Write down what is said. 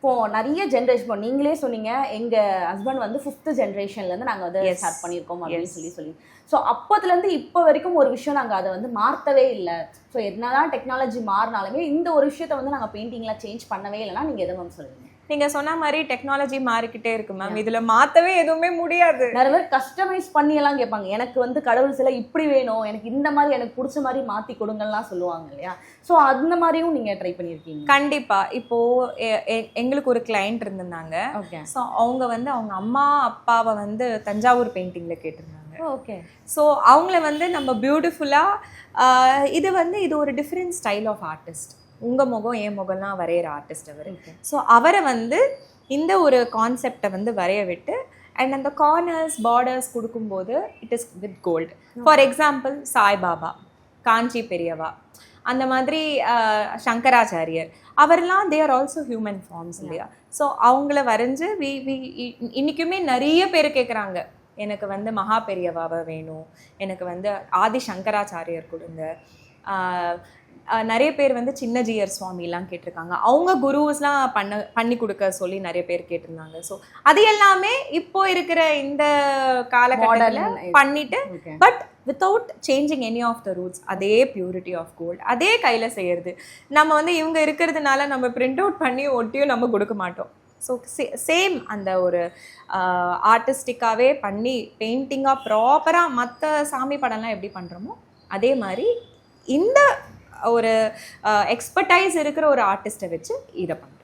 இப்போ நிறைய ஜென்ரேஷன், இப்போ நீங்களே சொன்னீங்க எங்கள் ஹஸ்பண்ட் வந்து 5th ஜென்ரேஷன்லேருந்து நாங்கள் வந்து ஸ்டார்ட் பண்ணியிருக்கோம் அப்படின்னு சொல்லி ஸோ அப்போதுலேருந்து இப்போ வரைக்கும் ஒரு விஷயம் நாங்கள் அதை வந்து மாற்றவே இல்லை. ஸோ என்னதான் டெக்னாலஜி மாறினாலுமே இந்த ஒரு விஷயத்தை வந்து நாங்கள் பெயிண்டிங்கில் சேஞ்ச் பண்ணவே இல்லைன்னா நீங்கள் எதை மேம் சொல்லுவீங்க? நீங்க சொன்ன மாதிரி டெக்னாலஜி மாறிக்கிட்டே இருக்கு மேம், இதுல மாத்தவே எதுவுமே முடியாது. நிறைய பேர் கஸ்டமைஸ் பண்ணி எல்லாம் கேட்பாங்க, எனக்கு வந்து கடவுள் சிலை இப்படி வேணும், எனக்கு இந்த மாதிரி எனக்கு பிடிச்ச மாதிரி மாத்தி கொடுங்கலாம் சொல்லுவாங்க இல்லையா? ஸோ அந்த மாதிரியும் நீங்க ட்ரை பண்ணியிருக்கீங்க? கண்டிப்பா. இப்போ எங்களுக்கு ஒரு கிளைண்ட் இருந்திருந்தாங்க. ஸோ அவங்க வந்து அவங்க அம்மா அப்பாவை வந்து தஞ்சாவூர் பெயிண்டிங்ல கேட்டிருந்தாங்க. ஓகே. ஸோ அவங்கள வந்து நம்ம பியூட்டிஃபுல்லா இது ஒரு டிஃப்ரெண்ட் ஸ்டைல் ஆஃப் ஆர்டிஸ்ட், உங்க முகம் என் முகம்லாம் வரைகிற ஆர்டிஸ்ட் அவர். ஸோ அவரை வந்து இந்த ஒரு கான்செப்டை வந்து வரைய விட்டு அண்ட் அந்த கார்னர்ஸ் பார்டர்ஸ் கொடுக்கும்போது it is with gold. For example Sai Baba, Kanchi Periyava, அந்த மாதிரி சங்கராச்சாரியர், அவரெல்லாம் they are also human forms இல்லையா? ஸோ அவங்கள வரைஞ்சு இன்னைக்குமே நிறைய பேர் கேட்குறாங்க, எனக்கு வந்து மகா பெரியவாவை வேணும், எனக்கு வந்து ஆதி சங்கராச்சாரியர் கொடுங்க. நிறைய பேர் வந்து சின்ன ஜியர் சுவாமிலாம் கேட்டிருக்காங்க, அவங்க குருஸ்லாம் பண்ணி கொடுக்க சொல்லி நிறைய பேர் கேட்டிருந்தாங்க. ஸோ அது எல்லாமே இப்போ இருக்கிற இந்த காலகட்டத்தில் பண்ணிட்டு, but without changing any of the roots, அதே பியூரிட்டி ஆஃப் கோல்டு, அதே கையில் செய்யறது. நம்ம வந்து இவங்க இருக்கிறதுனால நம்ம பிரிண்ட் அவுட் பண்ணி ஒட்டியும் நம்ம கொடுக்க மாட்டோம். ஸோ சேம் அந்த ஒரு ஆர்டிஸ்டிக்காகவே பண்ணி பெயிண்டிங்காக ப்ராப்பராக மற்ற சாமி படம்லாம் எப்படி பண்ணுறோமோ அதே மாதிரி இந்த ஒரு எக்ஸ்பர்டைஸ் இருக்கிற ஒரு ஆர்டிஸ்ட்டை வச்சு இதை பண்ணுறோம்.